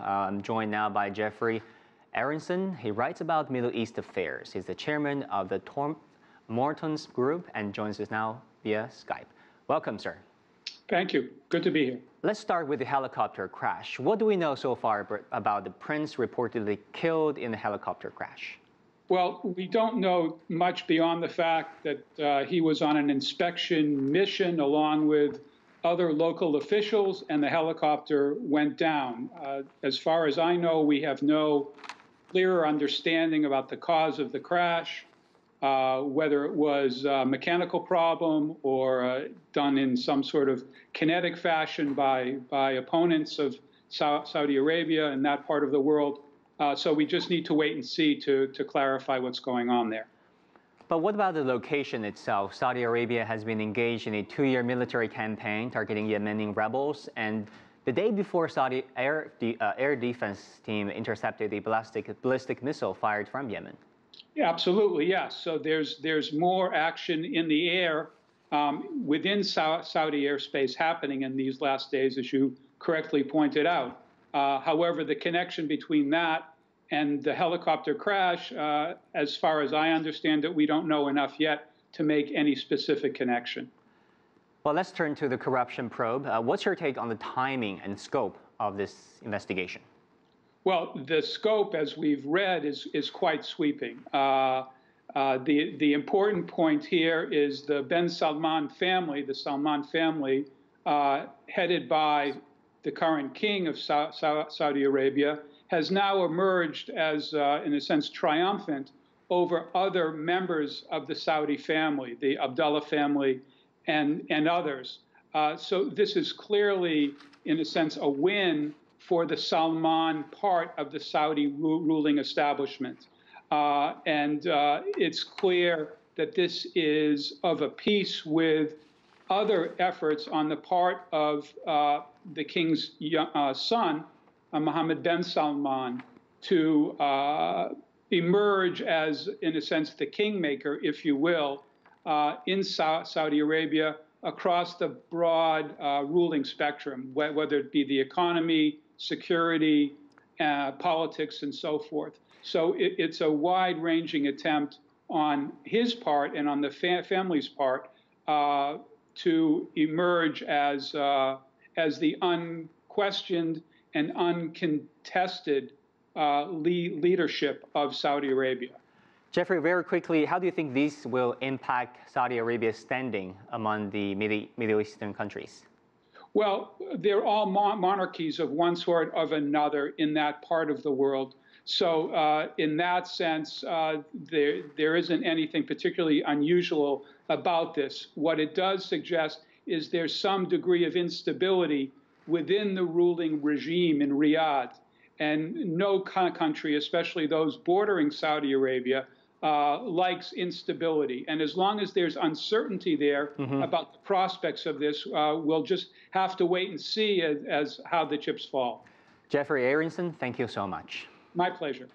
I'm joined now by Geoffrey Aronson. He writes about Middle East affairs. He's the chairman of the Mortons Group and joins us now via Skype. Welcome, sir. Thank you. Good to be here. Let's start with the helicopter crash. What do we know so far about the prince reportedly killed in the helicopter crash? Well, we don't know much beyond the fact that he was on an inspection mission along with other local officials, and the helicopter went down. As far as I know, we have no clearer understanding about the cause of the crash, whether it was a mechanical problem or done in some sort of kinetic fashion by opponents of Saudi Arabia and that part of the world. So we just need to wait and see to clarify what's going on there. But what about the location itself? Saudi Arabia has been engaged in a 2-year military campaign targeting Yemeni rebels, and the day before, Saudi air defense team intercepted a ballistic missile fired from Yemen. Yeah, absolutely, yes. So there's more action in the air within Saudi airspace happening in these last days, as you correctly pointed out. However, the connection between that and the helicopter crash, as far as I understand it, we don't know enough yet to make any specific connection. Well, let's turn to the corruption probe. What's your take on the timing and scope of this investigation? Well, the scope, as we've read, is quite sweeping. The important point here is the Ben Salman family, headed by the current king of Saudi Arabia, has now emerged as, in a sense, triumphant over other members of the Saudi family, the Abdullah family and others. So this is clearly, in a sense, a win for the Salman part of the Saudi ruling establishment. And it's clear that this is of a piece with other efforts on the part of the king's son, Mohammed bin Salman, to emerge as, in a sense, the kingmaker, if you will, in Saudi Arabia across the broad ruling spectrum, whether it be the economy, security, politics, and so forth. So it's a wide-ranging attempt on his part and on the family's part to emerge as the unquestioned and uncontested leadership of Saudi Arabia. Geoffrey, very quickly, how do you think these will impact Saudi Arabia's standing among the Middle Eastern countries? Well, they're all monarchies of one sort or another in that part of the world. So in that sense, there isn't anything particularly unusual about this. What it does suggest is there's some degree of instability within the ruling regime in Riyadh. And no country, especially those bordering Saudi Arabia, likes instability. And as long as there's uncertainty there about the prospects of this, we'll just have to wait and see as how the chips fall. Geoffrey Aronson, thank you so much. My pleasure.